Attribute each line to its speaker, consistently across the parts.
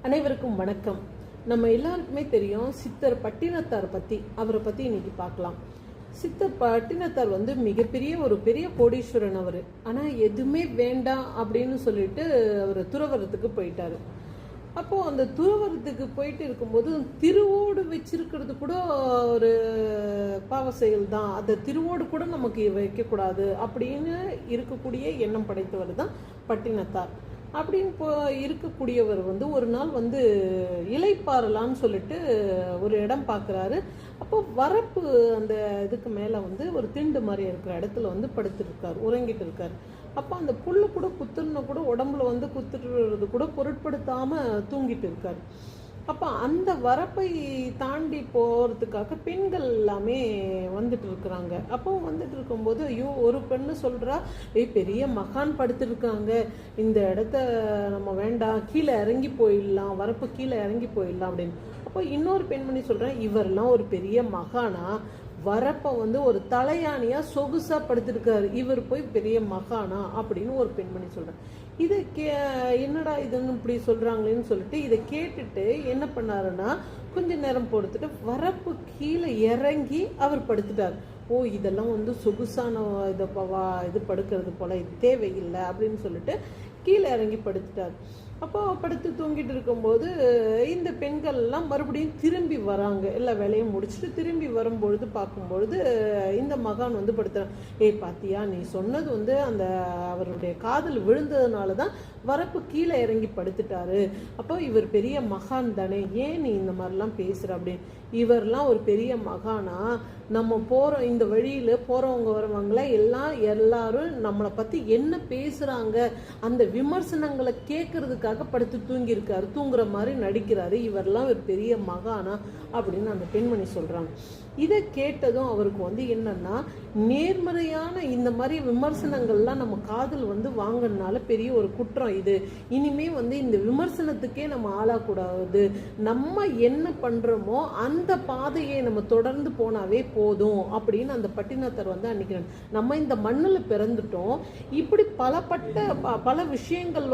Speaker 1: அனைவருக்கும் வணக்கம். நம்ம எல்லாருக்குமே தெரியும் சித்தர் பட்டினத்தார் பற்றி. அவரை பற்றி இன்னைக்கு பார்க்கலாம். சித்தர் பட்டினத்தார் மிகப்பெரிய ஒரு பெரிய கோடீஸ்வரன் அவர். ஆனால் எதுவுமே வேண்டாம் அப்படின்னு சொல்லிட்டு அவர் துறவரத்துக்கு போயிட்டாரு. அப்போது அந்த துறவரத்துக்கு போயிட்டு இருக்கும்போது திருவோடு வச்சிருக்கிறது கூட ஒரு பாவ செயல் தான், அந்த திருவோடு கூட நமக்கு வைக்கக்கூடாது அப்படின்னு இருக்கக்கூடிய எண்ணம் படைத்தவர் தான் பட்டினத்தார். அப்படின்னு இருக்கக்கூடியவர் ஒரு நாள் இலைப்பாறலான்னு சொல்லிட்டு ஒரு இடம் பார்க்குறாரு. அப்போ வரப்பு அந்த இதுக்கு மேலே ஒரு திண்டு மாதிரி இருக்கிற இடத்துல படுத்துருக்கார், உறங்கிட்டு இருக்கார். அப்போ அந்த புல்லு கூட குத்துன கூட உடம்புல குத்துறது கூட பொருட்படுத்தாமல் தூங்கிட்டு இருக்கார். அப்போ அந்த வரப்பை தாண்டி போகிறதுக்காக பெண்கள் எல்லாமே வந்துட்டு இருக்கிறாங்க. அப்போ வந்துட்டு இருக்கும்போது ஐயோ, ஒரு பெண்ணு சொல்கிறா, பெரிய மகான் படுத்துருக்காங்க, இந்த இடத்த நம்ம வேண்டாம், கீழே இறங்கி போயிடலாம், வரப்பு கீழே இறங்கி போயிடலாம் அப்படின்னு. அப்போ இன்னொரு பெண்மணி சொல்கிறேன், இவரெல்லாம் ஒரு பெரிய மகானா, வரப்ப ஒரு தலையானியா சொகுசா படுத்திருக்காரு, இவர் போய் பெரிய மகானா அப்படின்னு ஒரு பெண்மணி சொல்றேன். இதை என்னடா இதுன்னு இப்படி சொல்றாங்களேன்னு சொல்லிட்டு இதை கேட்டுட்டு என்ன பண்ணாருன்னா, கொஞ்ச நேரம் பொறுத்துட்டு வரப்பு கீழே இறங்கி அவர் படுத்துட்டார். ஓ, இதெல்லாம் சொகுசான இது படுக்கிறது போல, இது தேவையில்லை அப்படின்னு சொல்லிட்டு கீழே இறங்கி படுத்துட்டார். அப்போ படுத்து தூங்கிட்டு இருக்கும்போது இந்த பெண்கள் எல்லாம் மறுபடியும் திரும்பி வராங்க. எல்லா வேலையும் முடிச்சுட்டு திரும்பி வரும்பொழுது பார்க்கும்பொழுது இந்த மகான் படுத்துறான். பாத்தியா, நீ சொன்னது அந்த அவருடைய காதல் விழுந்ததுனால தான் வரப்பு கீழே இறங்கி படுத்துட்டாரு. அப்போ இவர் பெரிய மகான் தானே, ஏன் நீ இந்த மாதிரிலாம் பேசுற அப்படின்னு. இவர்லாம் ஒரு பெரிய மகானா, நம்ம போகிறோம் இந்த வழியில் போகிறவங்க வரவங்கள எல்லாரும் நம்மளை பற்றி என்ன பேசுகிறாங்க அந்த விமர்சனங்களை கேட்கறதுக்காக படுத்து தூங்கியிருக்காரு, தூங்குற மாதிரி நடிக்கிறாரு, இவரெல்லாம் ஒரு பெரிய மகானா அப்படின்னு அந்த பெண்மணி சொல்கிறாங்க. இதை கேட்டதும் அவருக்கு என்னன்னா, நேர்மறையான இந்த மாதிரி விமர்சனங்கள்லாம் நம்ம காதல் வாங்கினால பெரிய ஒரு குற்றம் இது. இனிமே இந்த விமர்சனத்துக்கே நம்ம ஆளாகக்கூடாது, நம்ம என்ன பண்ணுறோமோ அந்த பாதையை நம்ம தொடர்ந்து போனாவே போதும் அப்படின்னு அந்த பட்டினத்தார் அன்னைக்கு நம்ம இந்த மண்ணில் பிறந்துட்டோம், இப்படி பல விஷயங்கள்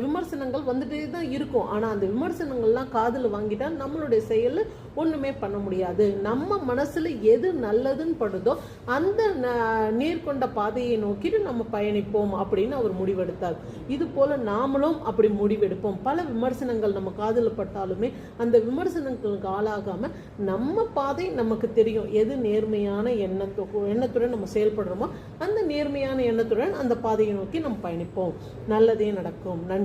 Speaker 1: விமர்சனங்கள் வந்துட்டே தான் இருக்கும். ஆனால் அந்த விமர்சனங்கள்லாம் காதில் வாங்கிட்டா நம்மளுடைய செயல் ஒன்றுமே பண்ண முடியாது. நம்ம மனசுல எது நல்லதுன்னு படுதோ அந்த நேர்கொண்ட பாதையை நோக்கிட்டு நம்ம பயணிப்போம் அப்படின்னு அவர் முடிவெடுத்தார். இது போல நாமளும் அப்படி முடிவெடுப்போம். பல விமர்சனங்கள் நம்ம காதில் பட்டாலுமே அந்த விமர்சனங்களுக்கு ஆளாகாம நம்ம பாதை நமக்கு தெரியும், எது நேர்மையான எண்ணத்துடன் நம்ம செயல்படுறோமோ அந்த நேர்மையான எண்ணத்துடன் அந்த பாதையை நோக்கி நம்ம பயணிப்போம். நல்லதே நடக்கும். நன்றி.